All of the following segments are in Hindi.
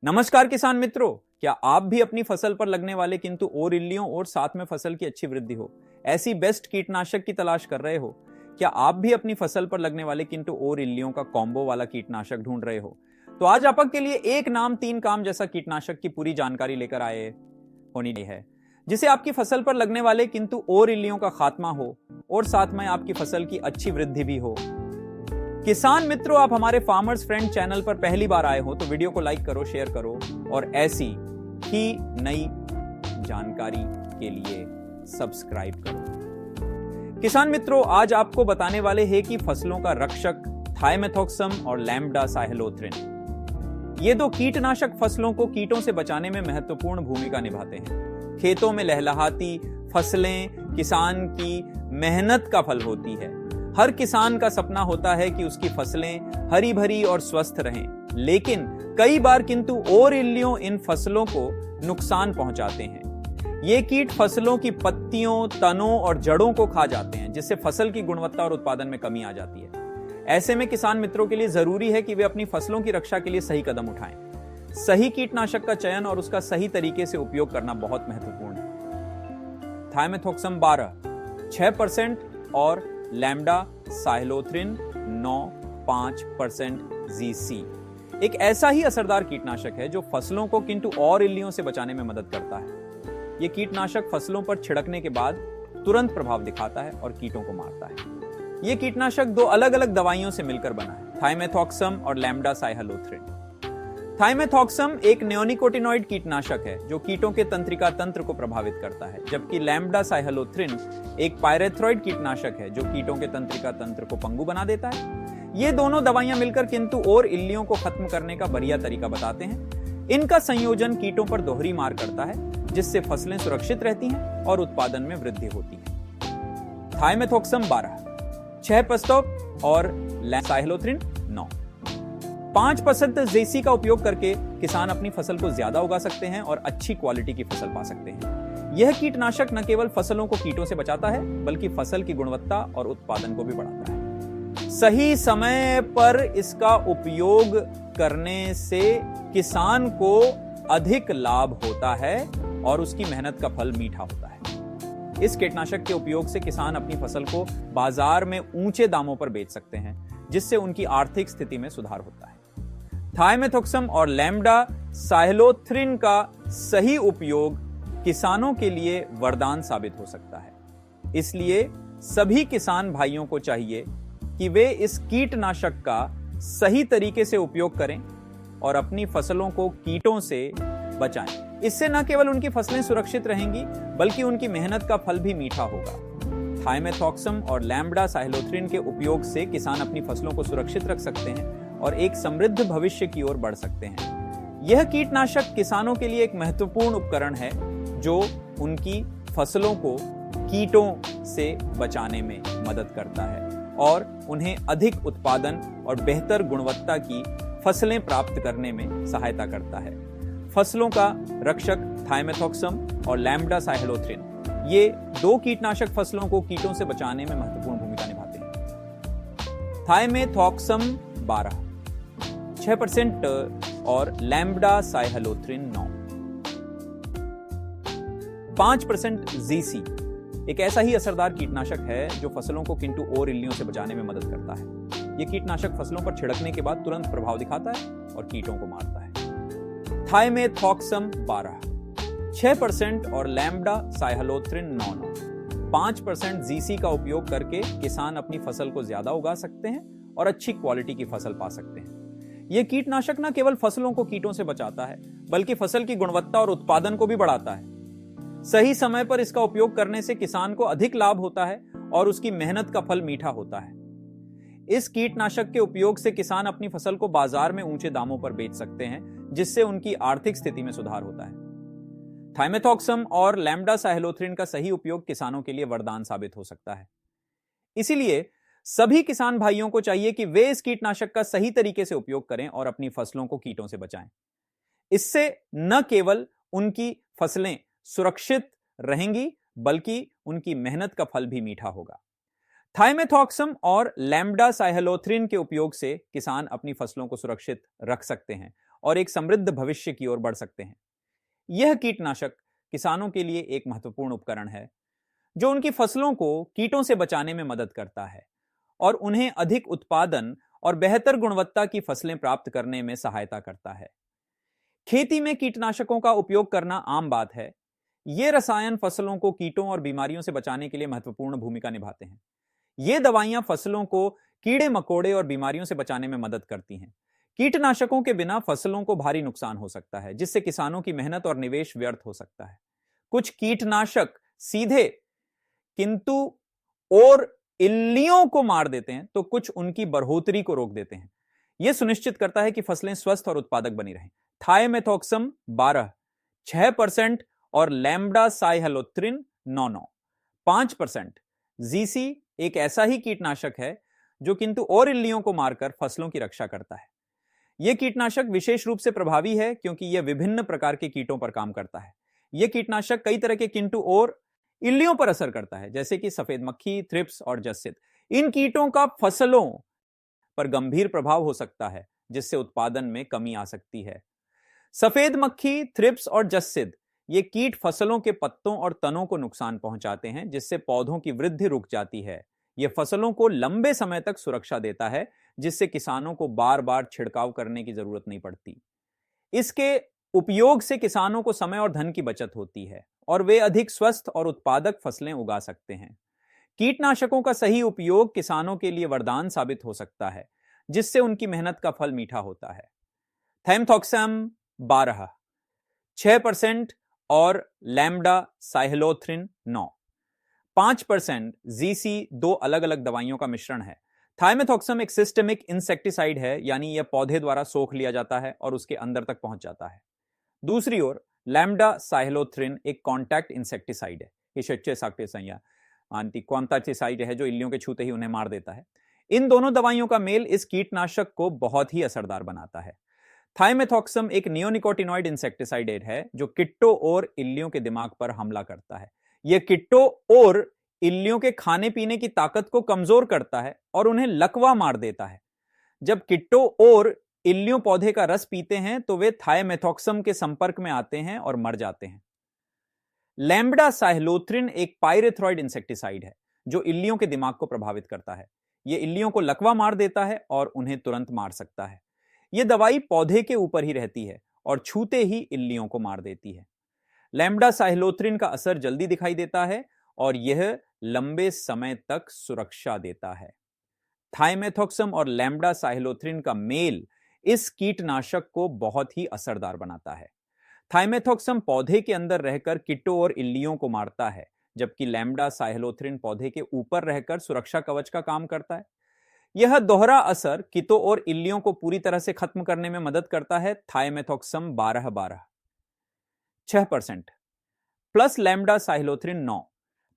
नमस्कार किसान मित्रों, क्या आप भी अपनी फसल पर लगने वाले किंतु और इल्लियों और साथ में फसल की अच्छी वृद्धि हो ऐसी बेस्ट कीटनाशक की तलाश कर रहे हो? क्या आप भी अपनी फसल पर लगने वाले किंतु और इल्लियों का कॉम्बो वाला कीटनाशक ढूंढ रहे हो? तो आज आपके लिए एक नाम तीन काम जैसा कीटनाशक की पूरी जानकारी लेकर आए होनी है, जिसे आपकी फसल पर लगने वाले किंतु और इल्लियों का खात्मा हो और साथ में आपकी फसल की अच्छी वृद्धि भी हो। किसान मित्रों, आप हमारे फार्मर्स फ्रेंड चैनल पर पहली बार आए हो तो वीडियो को लाइक करो, शेयर करो और ऐसी ही नई जानकारी के लिए सब्सक्राइब करो। किसान मित्रों, आज आपको बताने वाले हैं कि फसलों का रक्षक थाइमेथॉक्सम और लैम्ब्डा साइलोथ्रिन, ये दो कीटनाशक फसलों को कीटों से बचाने में महत्वपूर्ण भूमिका निभाते हैं। खेतों में लहलहाती फसलें किसान की मेहनत का फल होती है। हर किसान का सपना होता है कि उसकी फसलें हरी भरी और स्वस्थ रहें, लेकिन कई बार किंतु और इल्लियों इन फसलों को नुकसान पहुंचाते हैं। ये कीट फसलों की पत्तियों, तनों और जड़ों को खा जाते हैं, जिससे फसल की गुणवत्ता और उत्पादन में कमी आ जाती है। ऐसे में किसान मित्रों के लिए जरूरी है कि वे अपनी फसलों की रक्षा के लिए सही कदम उठाएं। सही कीटनाशक का चयन और उसका सही तरीके से उपयोग करना बहुत महत्वपूर्ण है। थाइमेथॉक्सम 12 6% और लैम्ब्डा साइलोथ्रिन 9.5% जीसी एक ऐसा ही असरदार कीटनाशक है जो फसलों को किंतु और इल्लियों से बचाने में मदद करता है। यह कीटनाशक फसलों पर छिड़कने के बाद तुरंत प्रभाव दिखाता है और कीटों को मारता है। यह कीटनाशक दो अलग अलग दवाइयों से मिलकर बना है, थाइमेथॉक्सम और लैम्ब्डा साइलोथ्रिन। थाइमेथॉक्सम एक नियोनिकोटिनॉइड कीटनाशक है जो कीटों के तंत्रिका तंत्र को प्रभावित करता है, जबकि लैम्ब्डा साइलोथ्रिन एक पायरेथ्रॉइड कीटनाशक है जो कीटों के तंत्रिका तंत्र को पंगु बना देता है। ये दोनों दवाइयां मिलकर किंतु और इल्लियों को खत्म करने का बढ़िया तरीका बताते हैं। इनका संयोजन कीटों पर दोहरी मार करता है, जिससे फसलें सुरक्षित रहती हैं और उत्पादन में वृद्धि होती है। थाइमेथॉक्सम 12 6% और साइलोथ्रिन 9.5% जेसी का उपयोग करके किसान अपनी फसल को ज्यादा उगा सकते हैं और अच्छी क्वालिटी की फसल पा सकते हैं। यह कीटनाशक न केवल फसलों को कीटों से बचाता है, बल्कि फसल की गुणवत्ता और उत्पादन को भी बढ़ाता है। सही समय पर इसका उपयोग करने से किसान को अधिक लाभ होता है और उसकी मेहनत का फल मीठा होता है। इस कीटनाशक के उपयोग से किसान अपनी फसल को बाजार में ऊंचे दामों पर बेच सकते हैं, जिससे उनकी आर्थिक स्थिति में सुधार होता है। थाइमेथॉक्सम और लैम्ब्डा साइलोथ्रिन का सही उपयोग किसानों के लिए वरदान साबित हो सकता है। इसलिए सभी किसान भाइयों को चाहिए कि वे इस कीटनाशक का सही तरीके से उपयोग करें और अपनी फसलों को कीटों से बचाएं। इससे न केवल उनकी फसलें सुरक्षित रहेंगी, बल्कि उनकी मेहनत का फल भी मीठा होगा। थाइमेथॉक्सम और लैम्ब्डा साइलोथ्रिन के उपयोग से किसान अपनी फसलों को सुरक्षित रख सकते हैं और एक समृद्ध भविष्य की ओर बढ़ सकते हैं। यह कीटनाशक किसानों के लिए एक महत्वपूर्ण उपकरण है जो उनकी फसलों को कीटों से बचाने में मदद करता है और उन्हें अधिक उत्पादन और बेहतर गुणवत्ता की फसलें प्राप्त करने में सहायता करता है। फसलों का रक्षक थाइमेथॉक्सम और लैम्ब्डा साइलोथ्रिन, ये दो कीटनाशक फसलों को कीटों से बचाने में महत्वपूर्ण भूमिका निभाते हैं। थाइमेथॉक्सम 12 6% और लैम्ब्डा साइलोथ्रिन 9.5% जीसी एक ऐसा ही असरदार कीटनाशक है जो फसलों को किंतु और इल्लियों से बचाने में मदद करता है। यह कीटनाशक फसलों पर छिड़कने के बाद तुरंत प्रभाव दिखाता है और कीटों को मारता है। थाइमेथॉक्सम 12 6% और लैम्ब्डा साइलोथ्रिन 9.5% जीसी का उपयोग करके किसान अपनी फसल को ज्यादा उगा सकते हैं और अच्छी क्वालिटी की फसल पा सकते हैं। यह कीटनाशक न केवल फसलों को कीटों से बचाता है, बल्कि फसल की गुणवत्ता और उत्पादन को भी बढ़ाता है। सही समय पर इसका उपयोग करने से किसान को अधिक लाभ होता है और उसकी मेहनत का फल मीठा होता है। इस कीटनाशक के उपयोग से किसान अपनी फसल को बाजार में ऊंचे दामों पर बेच सकते हैं, जिससे उनकी आर्थिक स्थिति में सुधार होता है। थाइमेथॉक्सम और लैम्ब्डा साइलोथ्रिन का सही उपयोग किसानों के लिए वरदान साबित हो सकता है। इसीलिए सभी किसान भाइयों को चाहिए कि वे इस कीटनाशक का सही तरीके से उपयोग करें और अपनी फसलों को कीटों से बचाएं। इससे न केवल उनकी फसलें सुरक्षित रहेंगी, बल्कि उनकी मेहनत का फल भी मीठा होगा। थाइमेथॉक्सम और लैम्ब्डा साइलोथ्रिन के उपयोग से किसान अपनी फसलों को सुरक्षित रख सकते हैं और एक समृद्ध भविष्य की ओर बढ़ सकते हैं। यह कीटनाशक किसानों के लिए एक महत्वपूर्ण उपकरण है जो उनकी फसलों को कीटों से बचाने में मदद करता है और उन्हें अधिक उत्पादन और बेहतर गुणवत्ता की फसलें प्राप्त करने में सहायता करता है। खेती में कीटनाशकों का उपयोग करना आम बात है। ये रसायन फसलों को कीटों और बीमारियों से बचाने के लिए महत्वपूर्ण भूमिका निभाते हैं। ये दवाइयां फसलों को कीड़े मकोड़े और बीमारियों से बचाने में मदद करती हैं। कीटनाशकों के बिना फसलों को भारी नुकसान हो सकता है, जिससे किसानों की मेहनत और निवेश व्यर्थ हो सकता है। कुछ कीटनाशक सीधे किंतु और इल्लियों को मार देते हैं, तो कुछ उनकी बढ़ोतरी को रोक देते हैं। यह सुनिश्चित करता है कि फसलें स्वस्थ और उत्पादक बनी रहें। थाइमेथॉक्सम 12 6% और लैम्ब्डा साइहलोथ्रिन 9 5%। जीसी एक ऐसा ही कीटनाशक है जो किंतु और इल्लियों को मारकर फसलों की रक्षा करता है। यह कीटनाशक विशेष रूप से प्रभावी है क्योंकि यह विभिन्न प्रकार के कीटों पर काम करता है। यह कीटनाशक कई तरह के किंतु और इल्लियों पर असर करता है, जैसे कि सफेद मक्खी, थ्रिप्स और जस्सिद। इन कीटों का फसलों पर गंभीर प्रभाव हो सकता है, जिससे उत्पादन में कमी आ सकती है। सफेद मक्खी, थ्रिप्स और जस्सिद ये कीट फसलों के पत्तों और तनों को नुकसान पहुंचाते हैं, जिससे पौधों की वृद्धि रुक जाती है। यह फसलों को लंबे समय तक सुरक्षा देता है, जिससे किसानों को बार बार छिड़काव करने की जरूरत नहीं पड़ती। इसके उपयोग से किसानों को समय और धन की बचत होती है और वे अधिक स्वस्थ और उत्पादक फसलें उगा सकते हैं। कीटनाशकों का सही उपयोग किसानों के लिए वरदान साबित हो सकता है, जिससे उनकी मेहनत का फल मीठा होता है। थाइमेथॉक्सम 12 6% और लैम्ब्डा साइहलोथ्रिन 9 5%। जीसी दो अलग अलग दवाइयों का मिश्रण है। थाइमेथॉक्सम एक सिस्टेमिक इंसेक्टिसाइड है, यानी यह पौधे द्वारा सोख लिया जाता है और उसके अंदर तक पहुंच जाता है। दूसरी ओर लैम्ब्डा साइहलोथ्रिन एक कॉन्टैक्ट इंसेक्टिसाइड है। है जो इल्लियों के छूते ही उन्हें मार देता है। इन दोनों दवाइयों का मेल इस कीटनाशक को बहुत ही असरदार बनाता है। थाइमेथॉक्सम एक नियोनिकोटिनॉइड इंसेक्टिसाइड है जो किट्टों और इल्लियों के दिमाग पर हमला करता है। यह किट्टों और इल्लियों के खाने पीने की ताकत को कमजोर करता है और उन्हें लकवा मार देता है। जब किट्टों और इल्लियों पौधे का रस पीते हैं तो वे थाइमेथॉक्सम के संपर्क में आते हैं और मर जाते हैं। लैम्ब्डा साइहलोथ्रिन एक पाइरेथ्रॉइड इंसेक्टिसाइड है जो इल्लियों के दिमाग को प्रभावित करता है। यह इल्लियों को लकवा मार देता है और उन्हें तुरंत मार सकता है। यह दवाई पौधे के ऊपर ही रहती है और छूते ही इल्लियों को मार देती है। लैम्ब्डा साइहलोथ्रिन का असर जल्दी दिखाई देता है और यह लंबे समय तक सुरक्षा देता है। थाइमेथॉक्सम और लैम्ब्डा साइहलोथ्रिन का मेल इस कीटनाशक को बहुत ही असरदार बनाता है। थाइमेथॉक्सम पौधे के अंदर रहकर कीटों और इल्लियों को मारता है, जबकि लैम्ब्डा साइहलोथ्रिन पौधे के ऊपर रहकर सुरक्षा कवच का काम करता है। यह दोहरा असर कीटों और इल्लियों को पूरी तरह से खत्म करने में मदद करता है। थाइमेथॉक्सम 12 6% प्लस लैम्ब्डा साइहलोथ्रिन 9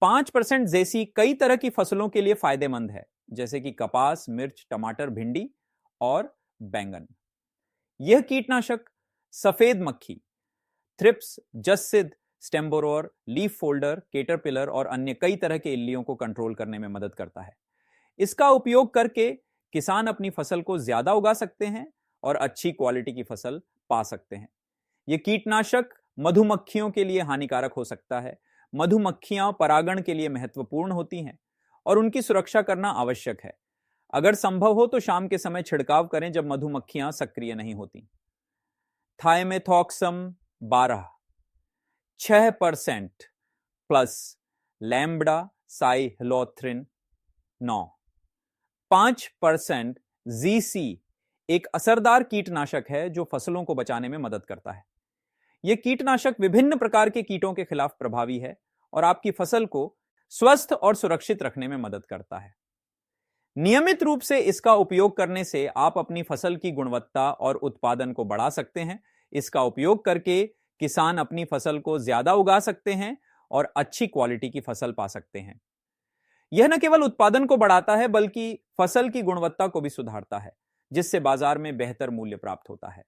5% जैसी कई तरह की फसलों के लिए फायदेमंद है, जैसे कि कपास, मिर्च, टमाटर, भिंडी और बैंगन। यह कीटनाशक सफेद मक्खी, thrips, jassid, stem borer, leaf folder, caterpillar और अन्य कई तरह के इल्लियों को कंट्रोल करने में मदद करता है। इसका उपयोग करके किसान अपनी फसल को ज्यादा उगा सकते हैं और अच्छी क्वालिटी की फसल पा सकते हैं। यह कीटनाशक मधुमक्खियों के लिए हानिकारक हो सकता है। मधुमक्खियां परागण के लिए महत्वपूर्ण होती हैं और उनकी सुरक्षा करना आवश्यक है। अगर संभव हो तो शाम के समय छिड़काव करें जब मधुमक्खियां सक्रिय नहीं होती। थाइमेथॉक्सम 12 6% प्लस लैम्ब्डा साइहलोथ्रिन 9 5% जीसी एक असरदार कीटनाशक है जो फसलों को बचाने में मदद करता है। यह कीटनाशक विभिन्न प्रकार के कीटों के खिलाफ प्रभावी है और आपकी फसल को स्वस्थ और सुरक्षित रखने में मदद करता है। नियमित रूप से इसका उपयोग करने से आप अपनी फसल की गुणवत्ता और उत्पादन को बढ़ा सकते हैं। इसका उपयोग करके किसान अपनी फसल को ज्यादा उगा सकते हैं और अच्छी क्वालिटी की फसल पा सकते हैं। यह न केवल उत्पादन को बढ़ाता है बल्कि फसल की गुणवत्ता को भी सुधारता है, जिससे बाजार में बेहतर मूल्य प्राप्त होता है।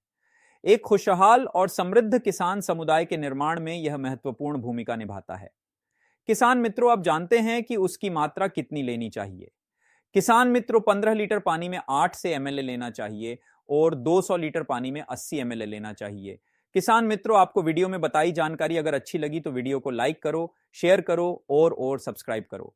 एक खुशहाल और समृद्ध किसान समुदाय के निर्माण में यह महत्वपूर्ण भूमिका निभाता है। किसान मित्रों, आप जानते हैं कि उसकी मात्रा कितनी लेनी चाहिए। किसान मित्रों, 15 लीटर पानी में 8 से ml लेना चाहिए और 200 लीटर पानी में 80 ml लेना चाहिए। किसान मित्रों, आपको वीडियो में बताई जानकारी अगर अच्छी लगी तो वीडियो को लाइक करो, शेयर करो और सब्सक्राइब करो।